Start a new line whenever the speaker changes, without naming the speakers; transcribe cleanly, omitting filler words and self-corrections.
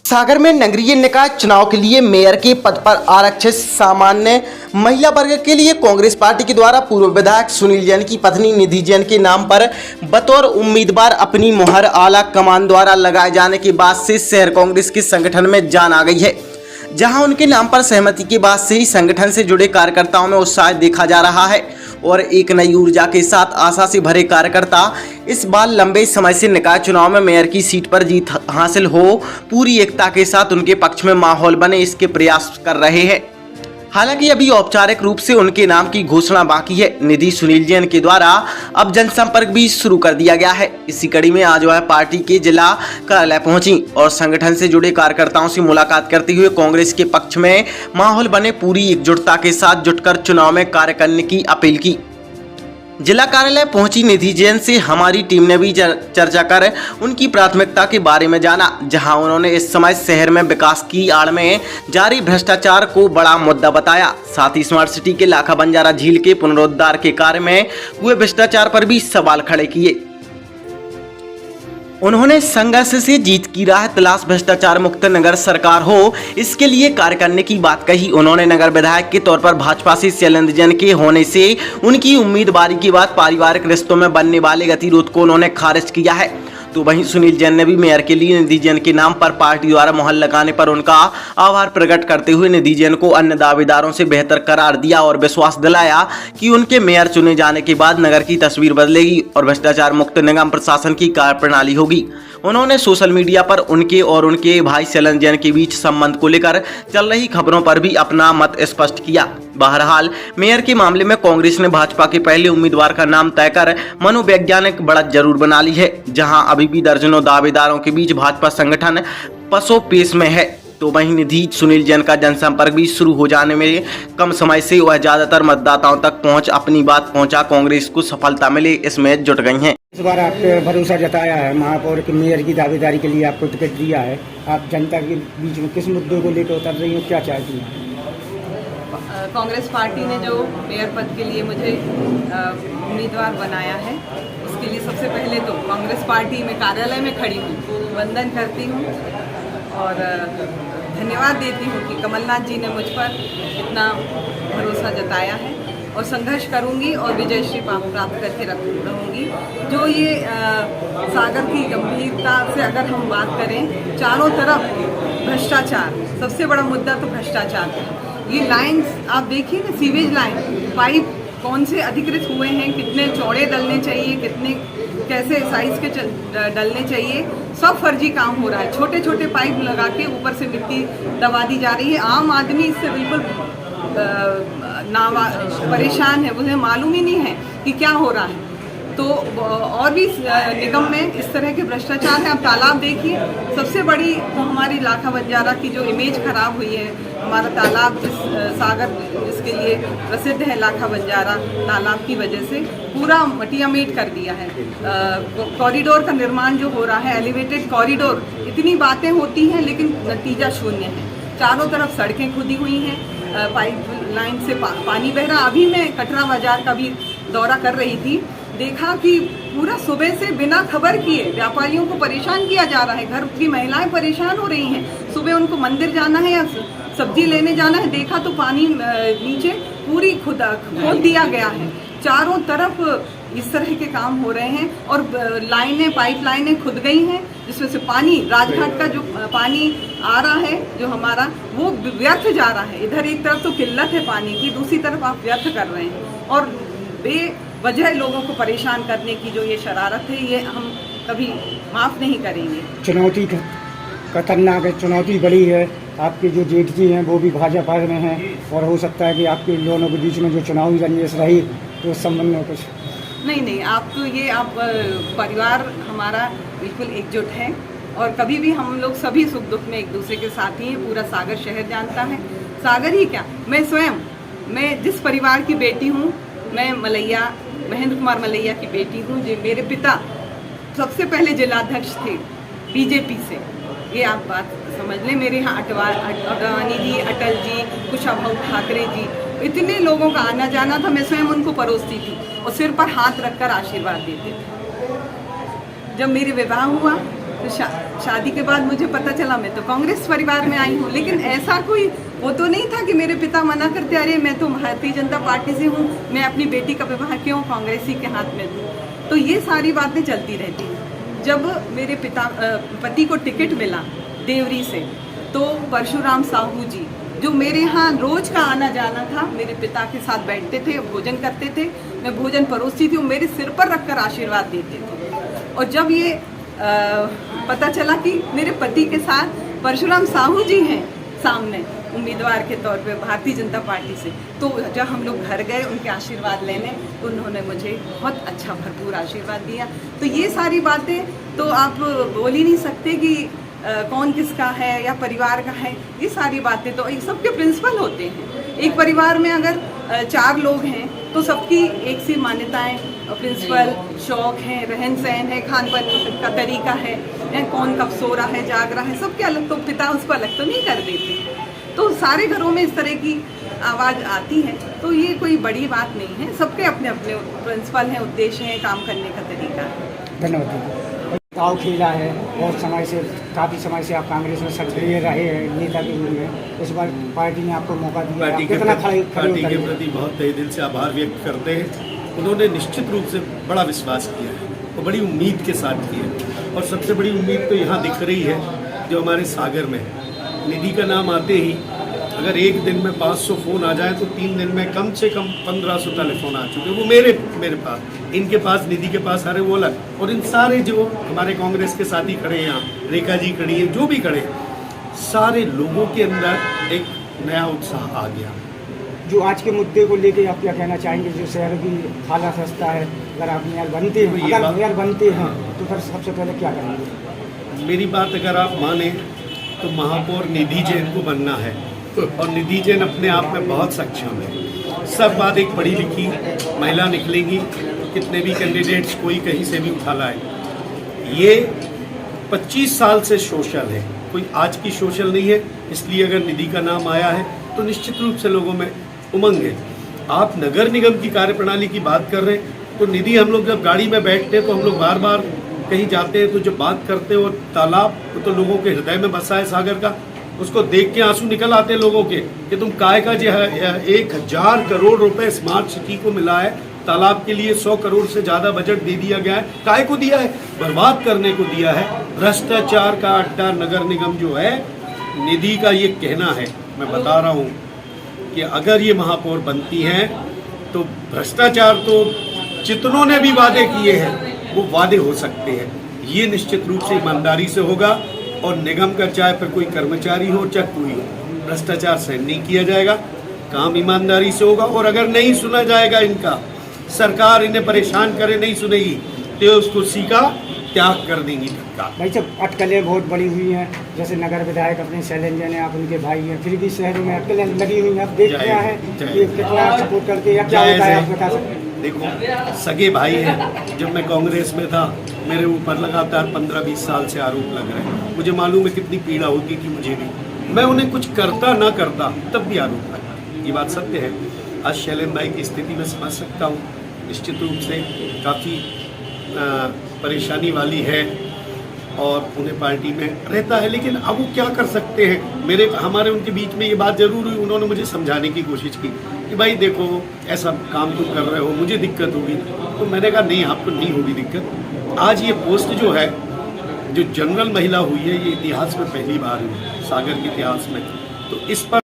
सागर में नगरीय निकाय चुनाव के लिए मेयर के पद पर आरक्षित सामान्य महिला वर्ग के लिए कांग्रेस पार्टी के द्वारा पूर्व विधायक सुनील जैन की पत्नी निधि जैन के नाम पर बतौर उम्मीदवार अपनी मुहर आला कमान द्वारा लगाए जाने के बाद से शहर कांग्रेस के संगठन में जान आ गई है, जहां उनके नाम पर सहमति के बाद से ही संगठन से जुड़े कार्यकर्ताओं में उत्साह देखा जा रहा है और एक नई ऊर्जा के साथ आशा से भरे कार्यकर्ता इस बार लंबे समय से निकाय चुनाव में मेयर की सीट पर जीत हासिल हो पूरी एकता के साथ उनके पक्ष में माहौल बने इसके प्रयास कर रहे हैं। हालांकि अभी औपचारिक रूप से उनके नाम की घोषणा बाकी है। निधि सुनील जैन के द्वारा अब जनसंपर्क भी शुरू कर दिया गया है। इसी कड़ी में आज वह पार्टी के जिला कार्यालय पहुंची और संगठन से जुड़े कार्यकर्ताओं से मुलाकात करते हुए कांग्रेस के पक्ष में माहौल बने पूरी एकजुटता के साथ जुटकर चुनाव में कार्य करने की अपील की। जिला कार्यालय पहुंची निधि जैन से हमारी टीम ने भी चर्चा कर उनकी प्राथमिकता के बारे में जाना, जहां उन्होंने इस समय शहर में विकास की आड़ में जारी भ्रष्टाचार को बड़ा मुद्दा बताया। साथ ही स्मार्ट सिटी के लाखा बंजारा झील के पुनरुद्धार के कार्य में हुए भ्रष्टाचार पर भी सवाल खड़े किए। उन्होंने संघर्ष से जीत की राह तलाश भ्रष्टाचार मुक्त नगर सरकार हो इसके लिए कार्य करने की बात कही। उन्होंने नगर विधायक के तौर पर भाजपा से शैलेंद्र जैन के होने से उनकी उम्मीदवारी के बाद पारिवारिक रिश्तों में बनने वाले गतिरोध को उन्होंने खारिज किया है। तो वहीं सुनील जैन ने भी मेयर के लिए निधि जैन के नाम पर पार्टी द्वारा मुहर लगाने पर उनका आभार प्रकट करते हुए निधि जैन को अन्य दावेदारों से बेहतर करार दिया और विश्वास दिलाया कि उनके मेयर चुने जाने के बाद नगर की तस्वीर बदलेगी और भ्रष्टाचार मुक्त निगम प्रशासन की कार्यप्रणाली होगी। उन्होंने सोशल मीडिया पर उनके और उनके भाई शैलेंद्र जैन के बीच संबंध को लेकर चल रही खबरों पर भी अपना मत स्पष्ट किया। बहरहाल मेयर के मामले में कांग्रेस ने भाजपा के पहले उम्मीदवार का नाम तय कर मनोवैज्ञानिक बढ़त जरूर बना ली है, जहां अभी भी दर्जनों दावेदारों के बीच भाजपा संगठन पसोपेश में है। तो वहीं निधि सुनील जैन का जनसंपर्क भी शुरू हो जाने में कम समय से वह ज्यादातर मतदाताओं तक पहुंच अपनी बात पहुंचा कांग्रेस को सफलता मिले इसमें जुट गई हैं।
इस बार आप भरोसा जताया है, महापौर के मेयर की दावेदारी के लिए आपको टिकट दिया है। आप जनता के बीच में किस मुद्दों को लेकर उतर रही हो, क्या चाहती हैं?
कांग्रेस पार्टी ने जो मेयर पद के लिए मुझे उम्मीदवार बनाया है उसके लिए सबसे पहले तो कांग्रेस पार्टी में कार्यालय में खड़ी हूँ, वंदन करती हूँ और धन्यवाद देती हूँ कि कमलनाथ जी ने मुझ पर इतना भरोसा जताया है और संघर्ष करूंगी और विजयश्री प्राप्त करके रहूंगी। जो ये सागर की गंभीरता से अगर हम बात करें, चारों तरफ भ्रष्टाचार, सबसे बड़ा मुद्दा तो भ्रष्टाचार है। ये लाइन्स आप देखिए ना, सीवेज लाइन, पाइप कौन से अधिकृत हुए हैं, कितने चौड़े डलने चाहिए, कितने कैसे साइज के डलने चाहिए, सब फर्जी काम हो रहा है। छोटे छोटे पाइप लगा के ऊपर से मिट्टी दबा दी जा रही है। आम आदमी इससे बिल्कुल परेशान है, उन्हें मालूम ही नहीं है कि क्या हो रहा है। तो और भी निगम में इस तरह के भ्रष्टाचार है। अब तालाब देखिए, सबसे बड़ी तो हमारी लाखा बंजारा की जो इमेज खराब हुई है, हमारा तालाब सागर जिसके लिए प्रसिद्ध है, लाखा बंजारा तालाब की वजह से पूरा मटियामेट कर दिया है। कॉरिडोर का निर्माण जो हो रहा है, एलिवेटेड कॉरिडोर, इतनी बातें होती हैं लेकिन नतीजा शून्य है। चारों तरफ सड़कें खुदी हुई हैं, पाइप लाइन से पानी बह रहा। अभी मैं कटरा बाजार का भी दौरा कर रही थी, देखा कि पूरा सुबह से बिना खबर किए व्यापारियों को परेशान किया जा रहा है। घर की महिलाएं परेशान हो रही हैं, सुबह उनको मंदिर जाना है या सब्जी लेने जाना है, देखा तो पानी नीचे पूरी खोद दिया गया है। चारों तरफ इस तरह के काम हो रहे हैं और लाइनें, पाइप लाइनें खुद गई हैं, जिसमें से पानी, राजघाट का जो पानी आ रहा है जो हमारा, वो व्यर्थ जा रहा है। इधर एक तरफ तो किल्लत है पानी की, दूसरी तरफ आप व्यर्थ कर रहे हैं और बेवजह लोगों को परेशान करने की जो ये शरारत है, ये हम कभी माफ़ नहीं करेंगे।
चुनौती खतरनाक है, चुनौती बड़ी है। आपके जो जेठ जी हैं वो भी भाजपा में हैं और हो सकता है कि आपके दोनों के बीच में जो चुनावी रंजिश रही तो उस संबंध में कुछ
नहीं, आप तो ये आप परिवार हमारा बिल्कुल एकजुट है और कभी भी हम लोग सभी सुख दुख में एक दूसरे के साथ ही हैं। पूरा सागर शहर जानता है, सागर ही क्या, मैं जिस परिवार की बेटी हूँ, मैं मलैया, महेंद्र कुमार मलैया की बेटी हूँ। जो मेरे पिता सबसे पहले जिलाध्यक्ष थे बीजेपी से, ये आप बात समझ लें। मेरे यहाँ अडवाणी जी, अटल जी, कुशाभाऊ ठाकरे जी, इतने लोगों का आना जाना था। मैं स्वयं उनको परोसती थी और सिर पर हाथ रखकर आशीर्वाद देते थे। जब मेरे विवाह हुआ तो शादी के बाद मुझे पता चला मैं तो कांग्रेस परिवार में आई हूँ, लेकिन ऐसा कोई वो तो नहीं था कि मेरे पिता मना करते अरे मैं तो भारतीय जनता पार्टी से हूँ, मैं अपनी बेटी का विवाह क्यों कांग्रेसी के हाथ में दूँ। तो ये सारी बातें चलती रहती हैं। जब मेरे पति को टिकट मिला देवरी से, तो परशुराम साहू जी जो मेरे यहाँ रोज का आना जाना था, मेरे पिता के साथ बैठते थे, भोजन करते थे, मैं भोजन परोसती थी, वो मेरे सिर पर रखकर आशीर्वाद देते थे। और जब ये पता चला कि मेरे पति के साथ परशुराम साहू जी हैं सामने उम्मीदवार के तौर पे भारतीय जनता पार्टी से, तो जब हम लोग घर गए उनके आशीर्वाद लेने, तो उन्होंने मुझे बहुत अच्छा भरपूर आशीर्वाद दिया। तो ये सारी बातें तो आप बोल ही नहीं सकते कि कौन किसका है या परिवार का है। ये सारी बातें तो एक सबके प्रिंसिपल होते हैं। एक परिवार में अगर 4 लोग हैं तो सबकी एक सी मान्यताएं, प्रिंसिपल, शौक हैं, रहन सहन है, खान पान का तरीका है, कौन कब सो रहा है, जाग रहा है, सबके अलग। तो पिता उसको अलग तो नहीं कर देते। तो सारे घरों में इस तरह की आवाज़ आती है, तो ये कोई बड़ी बात नहीं है। सबके अपने अपने प्रिंसिपल हैं, उद्देश्य हैं, काम करने का तरीका है।
धन्यवाद। दाव खेला है और समय से, काफ़ी समय से आप कांग्रेस में सक्रिय रहे हैं नेता के रूप में। इस बार पार्टी ने आपको मौका दिया,
पार्टी के प्रति बहुत तहे दिल से आभार व्यक्त करते हैं। उन्होंने निश्चित रूप से बड़ा विश्वास किया है और बड़ी उम्मीद के साथ किया है। और सबसे बड़ी उम्मीद तो यहाँ दिख रही है जो हमारे सागर में है। निधि का नाम आते ही अगर एक दिन में 500 फ़ोन आ जाए तो 3 दिन में कम से कम 1500 टेलीफोन आ चुके। वो मेरे पास, इनके पास, निधि के पास, अरे वो अलग। और इन सारे जो हमारे कांग्रेस के साथी खड़े हैं यहाँ, रेखा जी खड़ी है, जो भी खड़े हैं, सारे लोगों के अंदर एक नया उत्साह आ गया।
जो आज के मुद्दे को लेके आप क्या कहना चाहेंगे? जो शहर की हालत खस्ता है, अगर आप मेयर बनते हैं, अगर मेयर बनते हैं तो फिर सबसे पहले क्या करेंगे?
मेरी बात अगर आप माने तो महापौर निधि जैन को बनना है। और निधि जैन अपने आप में बहुत सक्षम है। सब बात एक पढ़ी लिखी महिला निकलेंगी, कितने भी कैंडिडेट्स कोई कहीं से भी उठा लाए। ये 25 साल से सोशल है, कोई आज की सोशल नहीं है। इसलिए अगर निधि का नाम आया है तो निश्चित रूप से लोगों में उमंग है। आप नगर निगम की कार्यप्रणाली की बात कर रहे हैं, तो निधि, हम लोग जब गाड़ी में बैठते हैं तो हम लोग बार बार कहीं जाते हैं, तो जब बात करते हैं वो तालाब तो लोगों के हृदय में बसा है सागर का, उसको देख के आंसू निकल आते हैं लोगों के कि तुम काय का जो है 1000 करोड़ रुपए स्मार्ट सिटी को मिला है, तालाब के लिए 100 करोड़ से ज़्यादा बजट दे दिया गया है। काय को दिया है? बर्बाद करने को दिया है। भ्रष्टाचार का अड्डा नगर निगम जो है, निधि का ये कहना है, मैं बता रहा हूँ कि अगर ये महापौर बनती हैं तो भ्रष्टाचार तो जितनों ने भी वादे किए हैं वो वादे हो सकते हैं। ये निश्चित रूप से ईमानदारी से होगा और निगम का चाहे फिर कोई कर्मचारी हो चाहे कोई हो, भ्रष्टाचार सहन नहीं किया जाएगा। काम ईमानदारी से होगा। और अगर नहीं सुना जाएगा इनका, सरकार इन्हें परेशान करे, नहीं सुनेगी तो उसको सीखा त्याग कर देंगी तत्काल।
भाई साहब, अटकलें बहुत बड़ी हुई हैं, जैसे नगर विधायक अपने शैलेंद्र ने, आप उनके भाई हैं, फिर भी शहरों में अटकलें लगी हुई हैं। आप देख क्या है कि कितना सपोर्ट करते हैं, क्या होता है, आप बता सकते हैं?
देखो, सगे भाई हैं। जब मैं कांग्रेस में था मेरे ऊपर लगातार 15-20 साल से आरोप लग रहे हैं। मुझे मालूम है कितनी पीड़ा होती थी मुझे भी। मैं उन्हें कुछ करता ना करता तब भी आरोप लगा। ये बात सत्य है। आज शैलेंद्र भाई की स्थिति में समझ सकता हूँ। निश्चित रूप से काफ़ी परेशानी वाली है और उन्हें पार्टी में रहता है, लेकिन अब वो क्या कर सकते हैं। हमारे उनके बीच में ये बात जरूर हुई। उन्होंने मुझे समझाने की कोशिश की कि भाई देखो, ऐसा काम तुम कर रहे हो, मुझे दिक्कत होगी। तो मैंने कहा नहीं, आपको नहीं होगी दिक्कत। आज ये पोस्ट जो है, जो जनरल महिला हुई है, ये इतिहास में पहली बार हुई, सागर के इतिहास में। तो इस पर